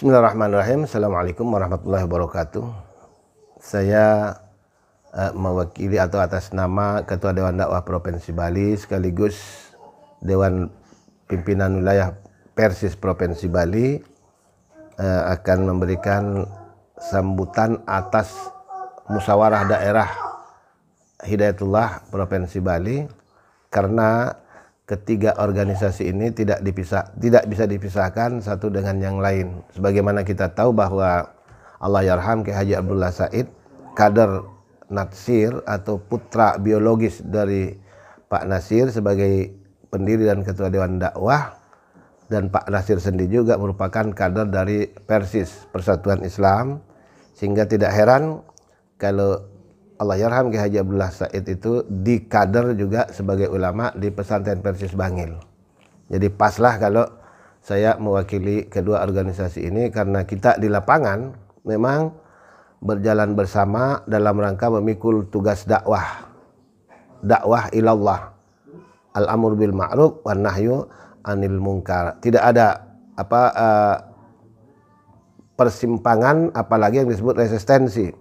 Bismillahirrahmanirrahim. Assalamualaikum warahmatullahi wabarakatuh. Saya mewakili atau atas nama Ketua Dewan Dakwah Provinsi Bali sekaligus Dewan Pimpinan Wilayah Persis Provinsi Bali akan memberikan sambutan atas musyawarah daerah Hidayatullah Provinsi Bali, karena ketiga organisasi ini tidak bisa dipisahkan satu dengan yang lain. Sebagaimana kita tahu bahwa Allahyarham Kiai Haji Abdullah Said, kader Natsir atau putra biologis dari Pak Nasir sebagai pendiri dan ketua Dewan Dakwah, dan Pak Nasir sendiri juga merupakan kader dari Persis Persatuan Islam, sehingga tidak heran kalau Allahyarham Kiai Haji Abdullah Said itu dikader juga sebagai ulama di pesantren Persis Bangil. Jadi paslah kalau saya mewakili kedua organisasi ini, karena kita di lapangan memang berjalan bersama dalam rangka memikul tugas dakwah ilallah, al-amr bil ma'ruf wan nahyu anil munkar. Tidak ada persimpangan, apalagi yang disebut resistensi,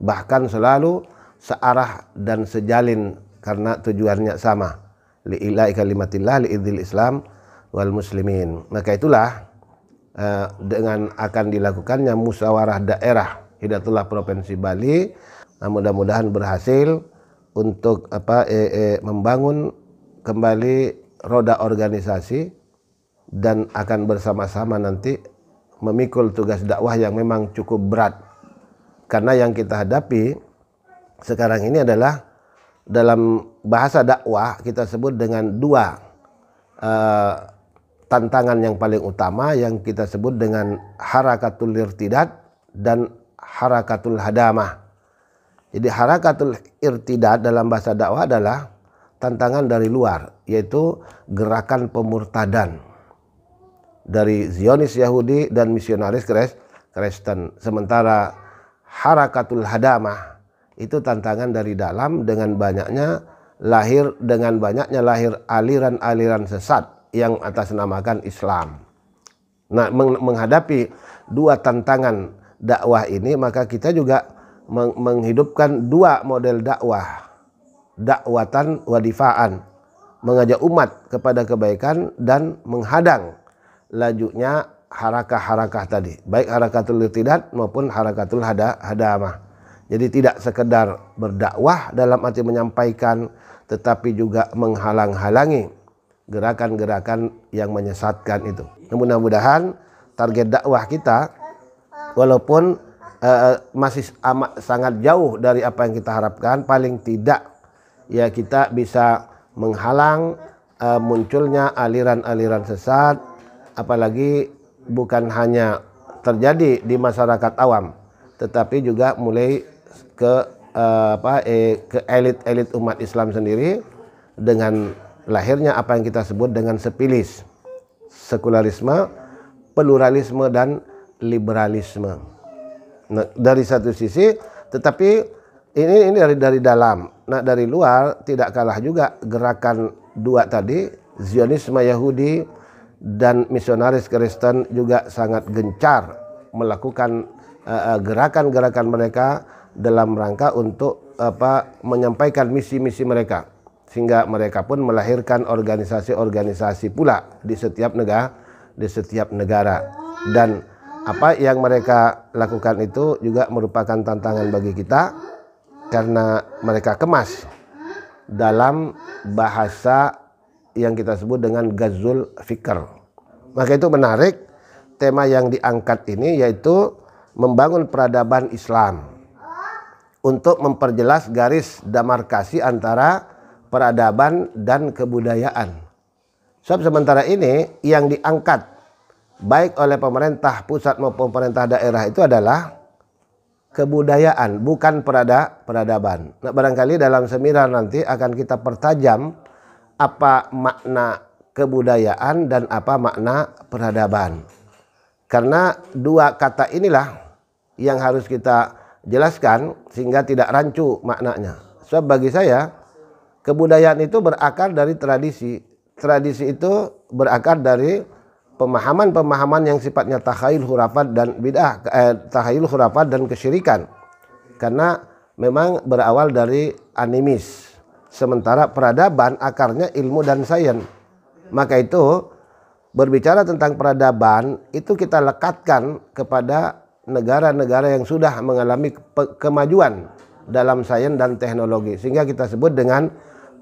bahkan selalu searah dan sejalin karena tujuannya sama, li'ila'i kalimatillah li'idzil Islam wal muslimin. Maka itulah dengan akan dilakukannya musyawarah daerah Hidayatullah Provinsi Bali, mudah-mudahan berhasil untuk membangun kembali roda organisasi dan akan bersama-sama nanti memikul tugas dakwah yang memang cukup berat. Karena yang kita hadapi sekarang ini adalah, dalam bahasa dakwah kita sebut dengan dua tantangan yang paling utama, yang kita sebut dengan harakatul irtidad dan harakatul hadamah. Jadi harakatul irtidad dalam bahasa dakwah adalah tantangan dari luar, yaitu gerakan pemurtadan dari Zionis Yahudi dan misionaris Kristen. Sementara harakatul hadamah itu tantangan dari dalam, dengan banyaknya lahir aliran-aliran sesat yang atasnamakan Islam. Nah, menghadapi dua tantangan dakwah ini, maka kita juga menghidupkan dua model dakwah, dakwatan wadifaan, mengajak umat kepada kebaikan dan menghadang lajunya harakah-harakah tadi, baik harakatul irtidad maupun harakatul hadamah. Jadi tidak sekedar berdakwah dalam arti menyampaikan, tetapi juga menghalang-halangi gerakan-gerakan yang menyesatkan itu. Mudah-mudahan target dakwah kita, walaupun masih sangat jauh dari apa yang kita harapkan, paling tidak ya kita bisa menghalang munculnya aliran-aliran sesat, apalagi bukan hanya terjadi di masyarakat awam, tetapi juga mulai ke elit-elit umat Islam sendiri, dengan lahirnya apa yang kita sebut dengan sepilis, sekularisme, pluralisme dan liberalisme. Nah, dari satu sisi, tetapi ini dari dalam. Nah, dari luar tidak kalah juga gerakan dua tadi, Zionisme Yahudi dan misionaris Kristen juga sangat gencar melakukan gerakan-gerakan mereka dalam rangka untuk menyampaikan misi-misi mereka, sehingga mereka pun melahirkan organisasi-organisasi pula di setiap negara. Dan apa yang mereka lakukan itu juga merupakan tantangan bagi kita, karena mereka kemas dalam bahasa yang kita sebut dengan gazul fikr. Maka itu menarik tema yang diangkat ini, yaitu membangun peradaban Islam untuk memperjelas garis demarkasi antara peradaban dan kebudayaan. Sebab sementara ini yang diangkat baik oleh pemerintah pusat maupun pemerintah daerah itu adalah kebudayaan, bukan peradaban. Nah, barangkali dalam seminar nanti akan kita pertajam apa makna kebudayaan dan apa makna peradaban. Karena dua kata inilah yang harus kita jelaskan sehingga tidak rancu maknanya. Sebab bagi saya kebudayaan itu berakar dari tradisi. Tradisi itu berakar dari pemahaman-pemahaman yang sifatnya takhayul, khurafat dan bid'ah, takhayul, khurafat dan kesyirikan. Karena memang berawal dari animis. Sementara peradaban akarnya ilmu dan sains. Maka itu berbicara tentang peradaban itu kita lekatkan kepada negara-negara yang sudah mengalami kemajuan dalam sains dan teknologi. Sehingga kita sebut dengan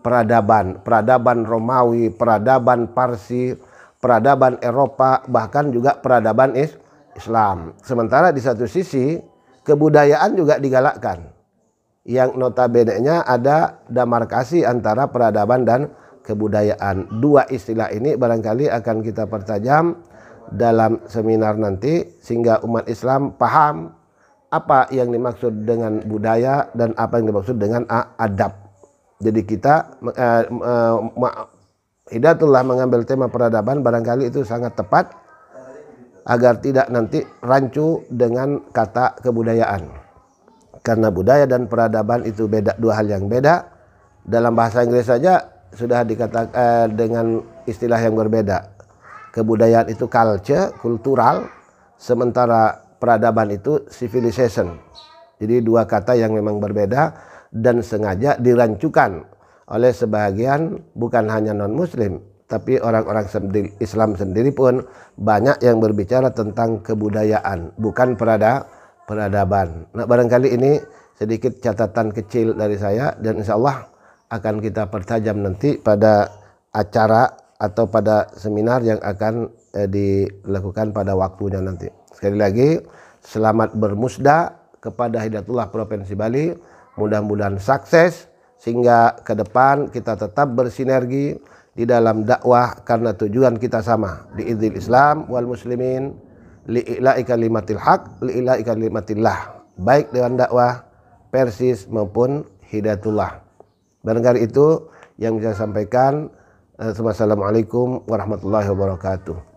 peradaban. Peradaban Romawi, peradaban Parsi, peradaban Eropa, bahkan juga peradaban Islam. Sementara di satu sisi kebudayaan juga digalakkan, yang notabene-nya ada demarkasi antara peradaban dan kebudayaan. Dua istilah ini barangkali akan kita pertajam dalam seminar nanti, sehingga umat Islam paham apa yang dimaksud dengan budaya dan apa yang dimaksud dengan adab. Jadi kita Hidayatullah mengambil tema peradaban barangkali itu sangat tepat agar tidak nanti rancu dengan kata kebudayaan. Karena budaya dan peradaban itu beda, dua hal yang beda. Dalam bahasa Inggris saja sudah dikatakan dengan istilah yang berbeda. Kebudayaan itu culture, kultural, sementara peradaban itu civilization. Jadi dua kata yang memang berbeda dan sengaja dirancukan oleh sebagian bukan hanya non-muslim, tapi orang-orang Islam sendiri pun banyak yang berbicara tentang kebudayaan, bukan peradaban. Nah, barangkali ini sedikit catatan kecil dari saya, dan insya Allah akan kita pertajam nanti pada acara atau pada seminar yang akan dilakukan pada waktunya nanti. Sekali lagi, selamat bermusda kepada Hidayatullah Provinsi Bali. Mudah-mudahan sukses sehingga ke depan kita tetap bersinergi di dalam dakwah karena tujuan kita sama, biidzil Islam wal muslimin li'ila'i kalimatil haq li'ila'i kalimatillah, baik dengan dakwah Persis maupun Hidayatullah. Barangkali itu yang bisa saya sampaikan. Wassalamualaikum warahmatullahi wabarakatuh.